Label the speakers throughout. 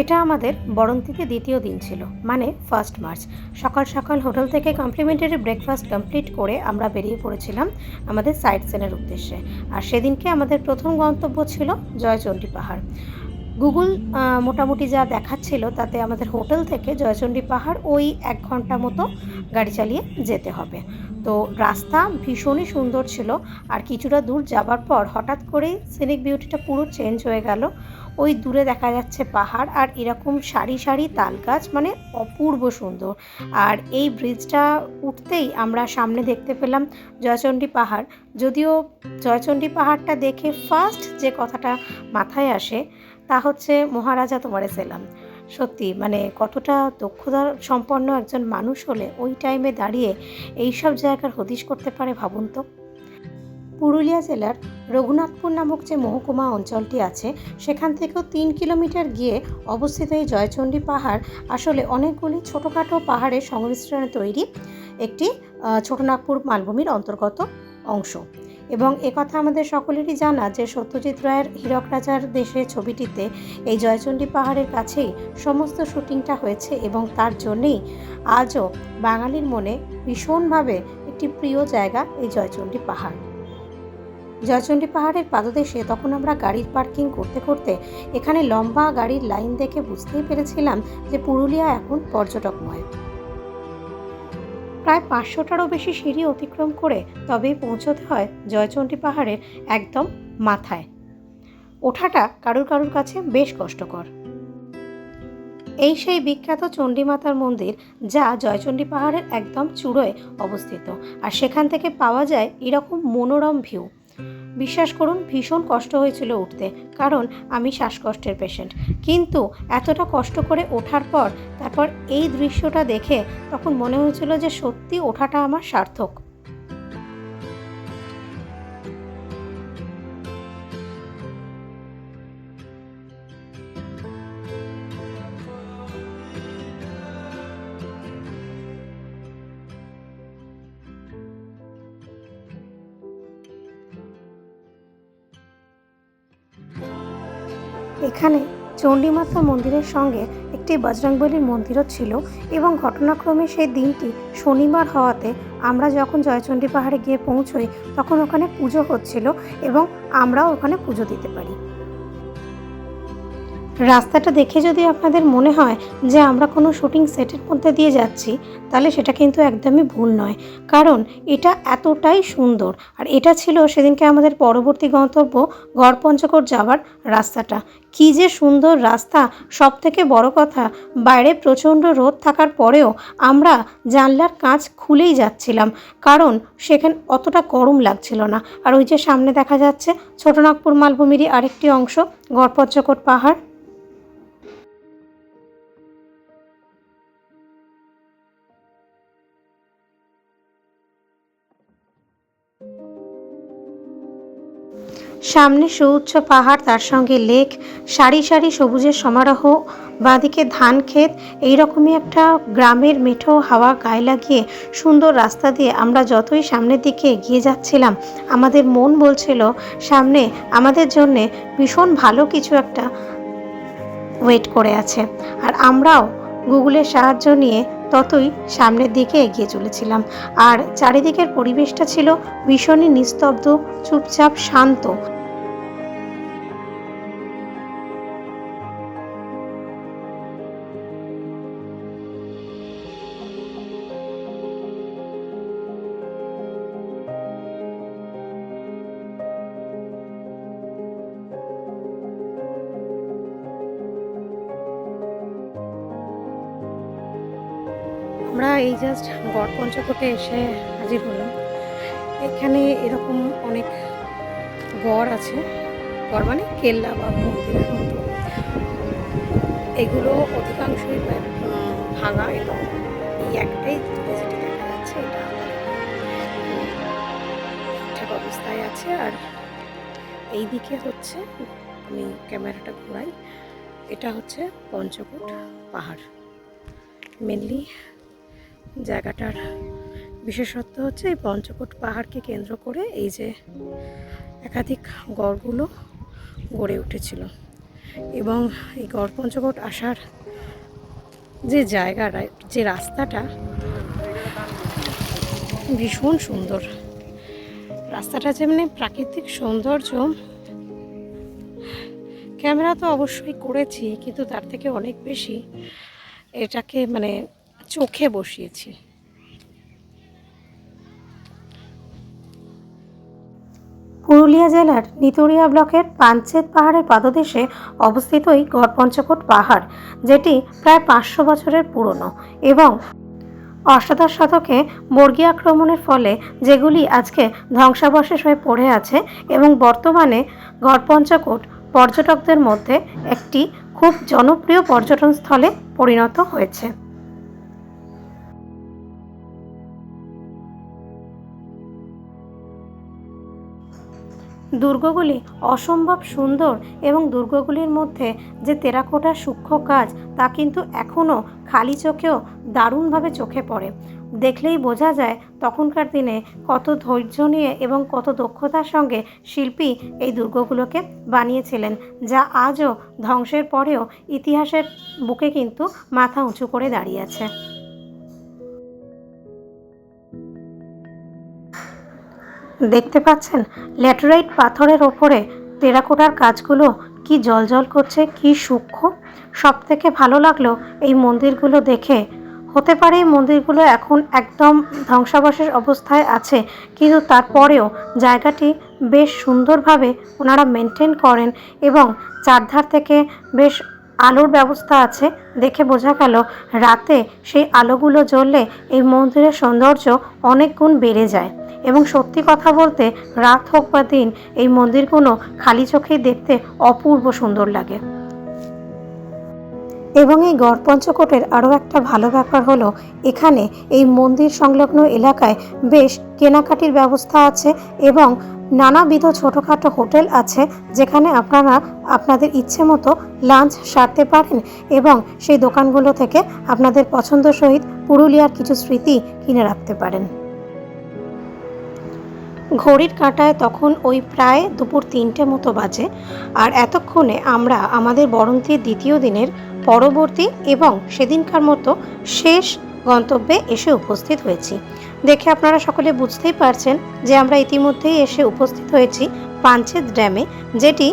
Speaker 1: এটা আমাদের বরন্তিতে দ্বিতীয় দিন ছিল, মানে 1 মার্চ। সকাল সকাল হোটেল থেকে কমপ্লিমেন্টারি ব্রেকফাস্ট কমপ্লিট করে আমরা বেরিয়ে পড়েছিলাম আমাদের সাইট সিনের উদ্দেশ্যে। আর সেদিনকে আমাদের প্রথম গন্তব্য ছিল জয়চণ্ডী পাহাড়। গুগল মোটামুটি যা দেখাচ্ছিল তাতে আমাদের হোটেল থেকে জয়চণ্ডী পাহাড় ওই 1 ঘন্টা মতো গাড়ি চালিয়ে যেতে হবে। তো রাস্তা ভীষণই সুন্দর ছিল। আর কিছুটা দূর যাবার পর হঠাৎ করেই সিনিক বিউটিটা পুরো চেঞ্জ হয়ে গেল। ওই দূরে দেখা যাচ্ছে পাহাড় আর এরকম সারি সারি তাল গাছ, মানে অপূর্ব সুন্দর। আর এই ব্রিজটা উঠতেই আমরা সামনে দেখতে পেলাম জয়চণ্ডী পাহাড়। যদিও জয়চণ্ডী পাহাড়টা দেখে ফার্স্ট যে কথাটা মাথায় আসে তা হচ্ছে মহারাজা তোমারে সেলাম। সত্যি মানে কতটা দক্ষতা সম্পন্ন একজন মানুষ হলে ওই টাইমে দাঁড়িয়ে এইসব জায়গার হদিশ করতে পারে ভাবুন তো। পুরুলিয়া জেলার রঘুনাথপুর নামক যে মহকুমা অঞ্চলটি আছে সেখান থেকেও 3 কিলোমিটার গিয়ে অবস্থিত এই জয়চণ্ডী পাহাড় আসলে অনেকগুলি ছোটোখাটো পাহাড়ের সংমিশ্রণে তৈরি একটি ছোটনাগপুর মালভূমির অন্তর্গত অংশ। এবং একথা আমাদের সকলেরই জানা যে সত্যজিৎ রায়ের হীরক রাজার দেশে ছবিটিতে এই জয়চণ্ডী পাহাড়ের কাছেই সমস্ত শুটিংটা হয়েছে এবং তার জন্যেই আজও বাঙালির মনে ভীষণভাবে একটি প্রিয় জায়গা এই জয়চণ্ডী পাহাড়। জয়চণ্ডী পাহাড়ের পাদদেশে তখন আমরা গাড়ির পার্কিং করতে করতে এখানে লম্বা গাড়ির লাইন দেখে বুঝতেই পেরেছিলাম যে পুরুলিয়া এখন পর্যটকময়। প্রায় 500টারও বেশি সিঁড়ি অতিক্রম করে তবেই পৌঁছতে হয় জয়চণ্ডী পাহাড়ের একদম মাথায়। ওঠাটা কারুর কারুর কাছে বেশ কষ্টকর। এই সেই বিখ্যাত চণ্ডীমাতার মন্দির যা জয়চণ্ডী পাহাড়ের একদম চূড়োয় অবস্থিত। আর সেখান থেকে পাওয়া যায় এরকম মনোরম ভিউ। বিশ্বাস করুন ভীষণ কষ্ট হয়েছিল উঠতে, কারণ আমি শ্বাসকষ্টের পেশেন্ট। কিন্তু এতটা কষ্ট করে ওঠার পর তারপর এই দৃশ্যটা দেখে তখন মনে হয়েছিল যে সত্যি ওঠাটা আমার সার্থক। এখানে চণ্ডীমাতা মন্দিরের সঙ্গে একটি বজরংবলীর মন্দিরও ছিল এবং ঘটনাক্রমে সেই দিনটি শনিবার হওয়াতে আমরা যখন জয়চণ্ডী পাহাড়ে গিয়ে পৌঁছই তখন ওখানে পুজো হচ্ছিল এবং আমরাও ওখানে পুজো দিতে পারি। রাস্তাটা দেখে যদি আপনাদের মনে হয় যে আমরা কোনো শুটিং সেটের মধ্যে দিয়ে যাচ্ছি তাহলে সেটা কিন্তু একদমই ভুল নয়, কারণ এটা এতটাই সুন্দর। আর এটা ছিল সেদিনকে আমাদের পরবর্তী গন্তব্য গড়পঞ্চকোট যাওয়ার রাস্তাটা। কী যে সুন্দর রাস্তা! সবথেকে বড় কথা, বাইরে প্রচণ্ড রোদ থাকার পরেও আমরা জানলার কাঁচ খুলেই যাচ্ছিলাম, কারণ সেখানে অতটা গরম লাগছিল না। আর ওই যে সামনে দেখা যাচ্ছে ছোটনাগপুর মালভূমিরই আরেকটি অংশ গড়পঞ্চকোট পাহাড়। সামনে সুউচ্চ পাহাড়, তার সঙ্গে লেক, সারি সারি সবুজের সমারোহ, বাঁদিকে ধান ক্ষেত। এইরকমই একটা গ্রামের মেঠো হাওয়া গায়ে লাগিয়ে সুন্দর রাস্তা দিয়ে আমরা যতই সামনের দিকে এগিয়ে যাচ্ছিলাম আমাদের মন বলছিল সামনে আমাদের জন্যে ভীষণ ভালো কিছু একটা ওয়েট করে আছে। আর আমরাও গুগলের সাহায্য নিয়ে ততই সামনের দিকে এগিয়ে চলেছিলাম। আর চারিদিকের পরিবেশটা ছিল ভীষণই নিস্তব্ধ, চুপচাপ, শান্ত। আমরা এই জাস্ট গড়পঞ্চকোটে এসে হাজির হলাম। এখানে এরকম অনেক গড় আছে, গড় মানে কেল্লা বা মন্দিরের মতো। এগুলো অধিকাংশই ভাঙা এবং এই একটাই যেটি দেখা যাচ্ছে এটা ঠিকঠাক অবস্থায় আছে। আর এই দিকে হচ্ছে, আমি ক্যামেরাটা ঘোরাই, এটা হচ্ছে পঞ্চকোট পাহাড়। মেনলি জায়গাটার বিশেষত্ব হচ্ছে এই পঞ্চকোট পাহাড়কে কেন্দ্র করে এই যে একাধিক গড়গুলো গড়ে উঠেছিল। এবং এই গড়পঞ্চকোট আসার যে জায়গাটা, যে রাস্তাটা ভীষণ সুন্দর। রাস্তাটা যেমনি প্রাকৃতিক সৌন্দর্য, ক্যামেরা তো অবশ্যই করেছি, কিন্তু তার থেকে অনেক বেশি এটাকে চোখে বসিয়েছি। পুরুলিয়া জেলার নিতুড়িয়া ব্লকের পাঞ্চেত পাহাড়ের পাদদেশে অবস্থিত এই গড়পঞ্চকোট পাহাড়, যেটি প্রায় 500 বছরের পুরনো এবং অষ্টাদশ শতকে বর্গী আক্রমণের ফলে যেগুলি আজকে ধ্বংসাবশেষ হয়ে পড়ে আছে, এবং বর্তমানে গড়পঞ্চকোট পর্যটকদের মধ্যে একটি খুব জনপ্রিয় পর্যটন স্থলে পরিণত হয়েছে। দুর্গগুলি অসম্ভব সুন্দর এবং দুর্গগুলির মধ্যে যে টেরাকোটার সূক্ষ্ম কাজ তা কিন্তু এখনও খালি চোখেও দারুণভাবে চোখে পড়ে। দেখলেই বোঝা যায় তখনকার দিনে কত ধৈর্য নিয়ে এবং কত দক্ষতার সঙ্গে শিল্পী এই দুর্গগুলোকে বানিয়েছিলেন, যা আজও ধ্বংসের পরেও ইতিহাসের বুকে কিন্তু মাথা উঁচু করে দাঁড়িয়ে আছে। দেখতে পাচ্ছেন ল্যাটেরাইট পাথরের ওপরে টেরাকোটার কাজগুলো কি জ্বলজ্বল করছে, কি সূক্ষ্ম। সব থেকে ভালো লাগলো এই মন্দিরগুলো দেখে। হতে পারে এই মন্দিরগুলো এখন একদম ধ্বংসাবশেষ অবস্থায় আছে, কিন্তু তারপরেও জায়গাটি বেশ সুন্দরভাবে ওনারা মেনটেন করেন এবং চারধার থেকে বেশ আলোর ব্যবস্থা আছে। দেখে বোঝা গেল রাতে সেই আলোগুলো জ্বললে এই মন্দিরের সৌন্দর্য অনেক গুণ বেড়ে যায়। এবং সত্যি কথা বলতে রাত হোক বা দিন এই মন্দিরগুলো খালি চোখেই দেখতে অপূর্ব সুন্দর লাগে। এবং এই গড়পঞ্চকোটের আরও একটা ভালো ব্যাপার হলো, এখানে এই মন্দির সংলগ্ন এলাকায় বেশ কেনাকাটির ব্যবস্থা আছে এবং নানাবিধ ছোটোখাটো হোটেল আছে, যেখানে আপনারা আপনাদের ইচ্ছে মতো লাঞ্চ সারতে পারেন এবং সেই দোকানগুলো থেকে আপনাদের পছন্দ সহিত পুরুলিয়ার কিছু স্মৃতি কিনে রাখতে পারেন। ঘড়ির কাঁটায় তখন ওই প্রায় দুপুর 3টে মতো বাজে, আর এতক্ষণে আমরা আমাদের বরন্তির দ্বিতীয় দিনের পরবর্তী এবং সেদিনকার মতো শেষ গন্তব্যে এসে উপস্থিত হয়েছি। দেখে আপনারা সকলে বুঝতেই পারছেন যে আমরা ইতিমধ্যেই এসে উপস্থিত হয়েছি পাঞ্চেত ড্যামে, যেটি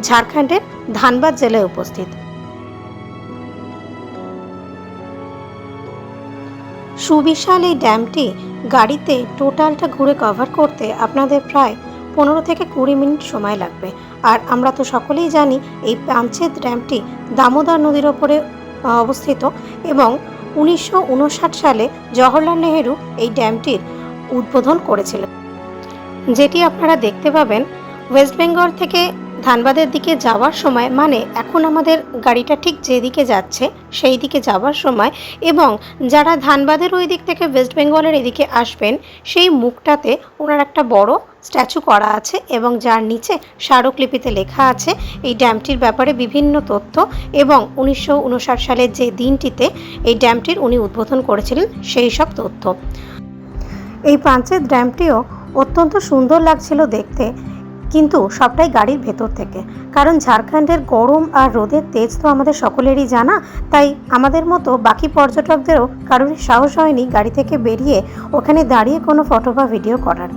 Speaker 1: ঝাড়খণ্ডের ধানবাদ জেলায় উপস্থিত। সুবিশাল এই ড্যামটি গাড়িতে টোটালটা ঘুরে কভার করতে আপনাদের প্রায় 15 থেকে 20 মিনিট সময় লাগবে। আর আমরা তো সকলেই জানি এই পাঞ্চেত ড্যামটি দামোদর নদীর ওপরে অবস্থিত এবং 1959 সালে জওহরলাল নেহেরু এই ড্যামটির উদ্বোধন করেছিলেন, যেটি আপনারা দেখতে পাবেন ওয়েস্ট বেঙ্গল থেকে ধানবাদের দিকে যাওয়ার সময়, এখন আমাদের গাড়িটা ঠিক যেদিকে যাচ্ছে সেই দিকে যাওয়ার সময়, এবং যারা ধানবাদের ওই দিক থেকে ওয়েস্ট বেঙ্গলের এদিকে আসবেন সেই মুখটাতে ওনার একটা বড় স্ট্যাচু করা আছে এবং যার নিচে স্মারকলিপিতে লেখা আছে এই ড্যামটির ব্যাপারে বিভিন্ন তথ্য এবং 1959 সালের যে দিনটিতে এই ড্যামটির উনি উদ্বোধন করেছিলেন সেই সব তথ্য। এই পাঞ্চেত ড্যামটিও অত্যন্ত সুন্দর লাগছিল দেখতে, কিন্তু সবটাই গাড়ির ভেতর থেকে, কারণ ঝাড়খণ্ডের গরম আর রোদের তেজ তো আমাদের সকলেরই জানা। তাই আমাদের মতো বাকি পর্যটকদেরও কারোরই সাহস হয়নি গাড়ি থেকে বেরিয়ে ওখানে দাঁড়িয়ে কোনো ফটো বা ভিডিও করার।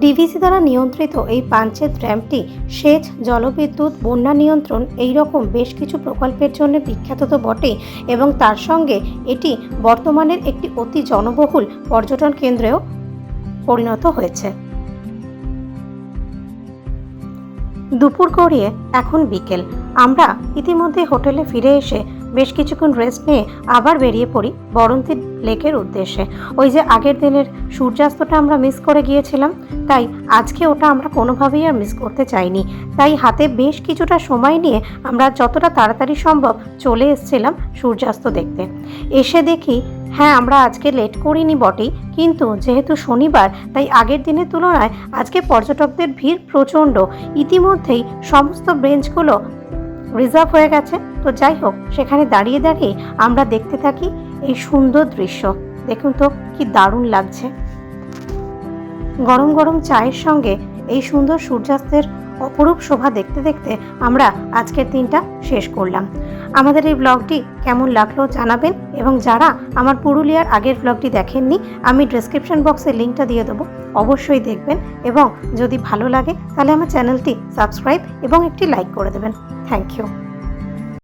Speaker 1: ডিভিসি দ্বারা নিয়ন্ত্রিত এই পাঞ্চেত ড্যামটি সেচ, জলবিদ্যুৎ, বন্যা নিয়ন্ত্রণ এই রকম বেশ কিছু প্রকল্পের জন্য বিখ্যাত তো বটেই, এবং তার সঙ্গে এটি বর্তমানের একটি অতি জনবহুল পর্যটন কেন্দ্রেও পরিণত হয়েছে। দুপুর গড়িয়ে এখন বিকেল। আমরা ইতিমধ্যে হোটেলে ফিরে এসে বেশ কিছুক্ষণ রেস্ট নিয়ে আবার বেরিয়ে পড়ি বরন্তী লেকের উদ্দেশ্যে। ওই যে আগের দিনের সূর্যাস্তটা আমরা মিস করে গিয়েছিলাম, তাই আজকে ওটা আমরা কোনোভাবেই আর মিস করতে চাইনি। তাই হাতে বেশ কিছুটা সময় নিয়ে আমরা যতটা তাড়াতাড়ি সম্ভব চলে এসেছিলাম সূর্যাস্ত দেখতে। এসে দেখি হ্যাঁ, আমরা আজকে লেট করিনি বটেই, কিন্তু যেহেতু শনিবার তাই আগের দিনের তুলনায় আজকে পর্যটকদের ভিড় প্রচণ্ড। ইতিমধ্যেই সমস্ত বেঞ্চগুলো রিজার্ভ হয়ে গেছে। তো যাই হোক, সেখানে দাঁড়িয়ে দাঁড়িয়ে আমরা দেখতে থাকি এই সুন্দর দৃশ্য। দেখুন তো কি দারুণ লাগছে। গরম গরম চায়ের সঙ্গে এই সুন্দর সূর্যাস্তের অপরূপ শোভা দেখতে দেখতে আমরা আজকের দিনটা শেষ করলাম। আমাদের এই ব্লগটি কেমন লাগলো জানাবেন, এবং যারা আমার পুরুলিয়ার আগের ব্লগটি দেখেননি আমি ডেসক্রিপশন বক্সে লিঙ্কটা দিয়ে দেবো, অবশ্যই দেখবেন, এবং যদি ভালো লাগে তাহলে আমার চ্যানেলটি সাবস্ক্রাইব এবং একটি লাইক করে দেবেন। Thank you.